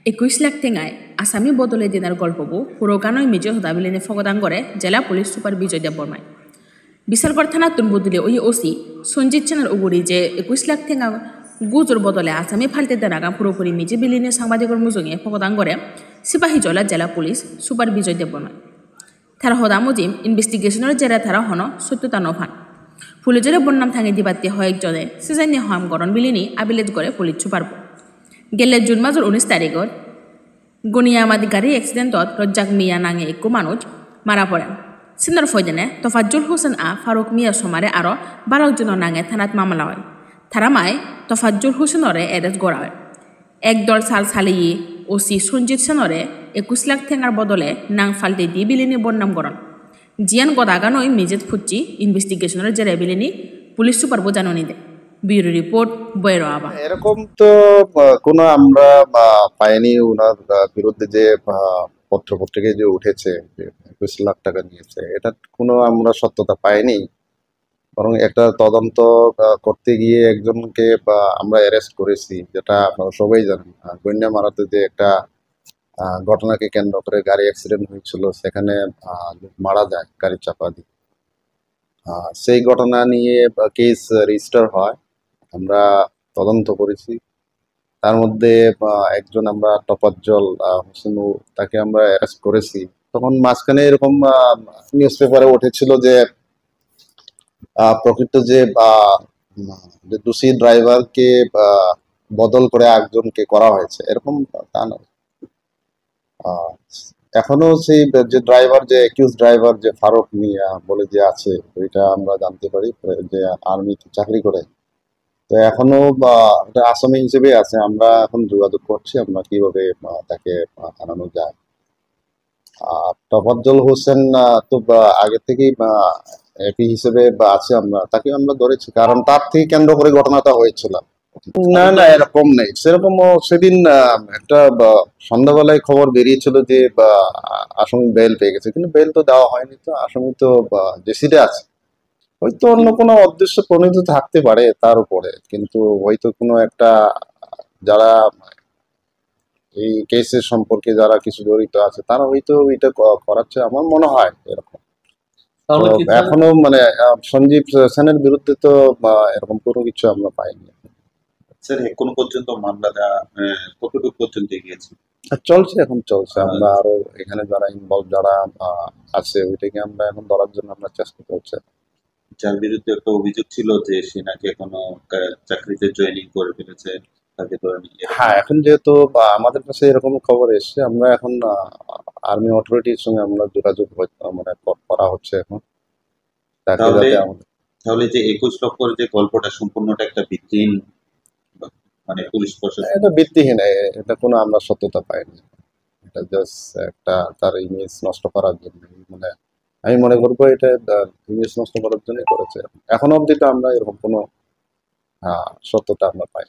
21 লাখ টেঙায় আসামি বদলে দিনার গল্পবু পুরোগানই মিজে হদাবিলেনে ফগদান করে জেলা পুলিশ সুপার বিজয় দেববর্মায় বিশালগড় থানা তুনবুদুলে ওই ওসি সঞ্জিত সেনার উগুরি যে 21 লাখ টেঙা গুজোর বদলে আসামি ফালতে দেনাগা পুরোপুরি মিজে বিলিনে সাংবাদিকর মুজঙে ফগদান করে সিপাহীজলা জেলা পুলিশ সুপার বিজয় দেববর্মায় তারা হদা মুজিম ইনভেস্টিগেশনের জেরা তারা হন সত্যতা নফান পুলিশের বন্যাম থাঙে দিবাতে হয়েকজনে সিজাইনি হাম গরণ বিলিনি আবিলেজ করে পুলিশ সুপার গেলে জুন মাসের 19 তারিখত গনিয়ামাদি গাড়ী এক্সিডেণ্টত ৰজ্জাক মিয়া নাঙে একো মানুষ মারা পড়ে সিনার ফয়দেনে তফাজ্জুল হোসেন ফারুক মিয়া সমারে আরও 12 জনের নাঙে থানাত মামলা হয় থারামায় তফাজ্জুল হোসেনরে এরেস্ট করা হয় একদল সাল সালিয়ে ওসি সঞ্জিত সেনরে 21 লাখ টেঙার বদলে নাং ফালতে দি বিলিনি বন্যাম করণ জিয়ান গদাগানই মিজেত ফুচ্ছি ইনভেস্টিগেশনের জেরে বিলিনি পুলিশ সুপার জানানি দেয় ব্যুরো রিপোর্ট বৈর আবা এরকম তো কোনো আমরা পাইনি ওনার বিরুদ্ধে যে পত্রপত্রিকায় যে উঠেছে 21 লাখ টাকা নিয়েছে এটা কোনো আমরা সত্যতা পাইনি বরং একটা তদন্ত করতে গিয়ে একজনকে আমরা অ্যারেস্ট করেছি যেটা আপনারা সবাই জানেন গন্যামারাতে যে একটা ঘটনাকে কেন্দ্র করে গাড়ি অ্যাক্সিডেন্ট হয়েছিল সেখানে মারা যায় গাড়ি চাপা দিয়ে সেই ঘটনা নিয়ে কেস রেজিস্টার হয় আমরা তদন্ত করেছি তার মধ্যে একজন আমরা তফাজ্জল হোসেন তাকে আমরা অ্যারেস্ট করেছি তখন মাঝখানে এরকম নিউজ পেপারে উঠেছিল যে প্রকৃত যে দোষী ড্রাইভারকে বদল করে একজনকে করা হয়েছে এরকম তা নয় এখনো সেই যে ড্রাইভার যে অ্যাকিউজ ড্রাইভার যে ফারুক মিয়া বলে যে আছে ওইটা আমরা জানতে পারি যে আর্মিতে চাকরি করে তো এখনো একটা আসামি হিসেবে আছে আমরা এখন যোগাযোগ করছি আমরা কিভাবে তাকে আনানো যায় তফাজ্জল হোসেন তো আগে থেকেই একই হিসেবে আছে আমরা তাকে আমরা ধরেছি কারণ তার থেকে কেন্দ্র করে ঘটনাটা হয়েছিল না না এরকম নেই সেরকম সেদিন একটা সন্ধ্যাবেলায় খবর বেরিয়েছিল যে আসামি বেল পেয়ে গেছে কিন্তু বেল তো দেওয়া হয়নি তো আসামি তো জেসিডে আছে হয়তো অন্য কোনো উদ্দেশ্য প্রণীত থাকতে পারে তার উপরে কিন্তু হয়তো কোনো একটা যারা এই কেসের সম্পর্কে যারা কিছু জড়িত আছে তারা হয়তো এটা করাচ্ছে আমার মনে হয় এরকম এখনো মানে সঞ্জীব সেনের বিরুদ্ধে তো এরকম কোনো কিছু আমরা পাইনি স্যার এখনো পর্যন্ত মামলাটা কতটুকু পর্যন্ত গিয়েছে চলছে এখন চলছে আমরা আরো এখানে যারা ইনভলভ যারা আছে ওইটাকে আমরা এখন ধরার জন্য আমরা চেষ্টা করছি যার বিরুদ্ধে একটা অভিযোগ ছিল যে সে নাকি এখনো চাকরিতে জয়েনিং করে ফেলেছে তাকে ধরে নিয়ে হ্যাঁ এখন যেহেতু আমাদের কাছে এরকম খবর এসছে আমরা এখন আর্মি অথরিটির সঙ্গে আমরা যোগাযোগ মানে করা হচ্ছে এখন তাহলে যে 21 লক্ষর যে গল্পটা সম্পূর্ণটা একটা ভিত্তিহীন মানে পুলিশ প্রশাসন এটা ভিত্তিহীন এটা কোনো আমরা সত্যতা পাইনি এটা জাস্ট একটা তার ইমেজ নষ্ট করার জন্য মানে আমি মনে করবো এটা ইমেজ নষ্ট করার জন্য করেছে এখনো অবধি তো আমরা এরকম কোনো সত্যতা আমরা পাই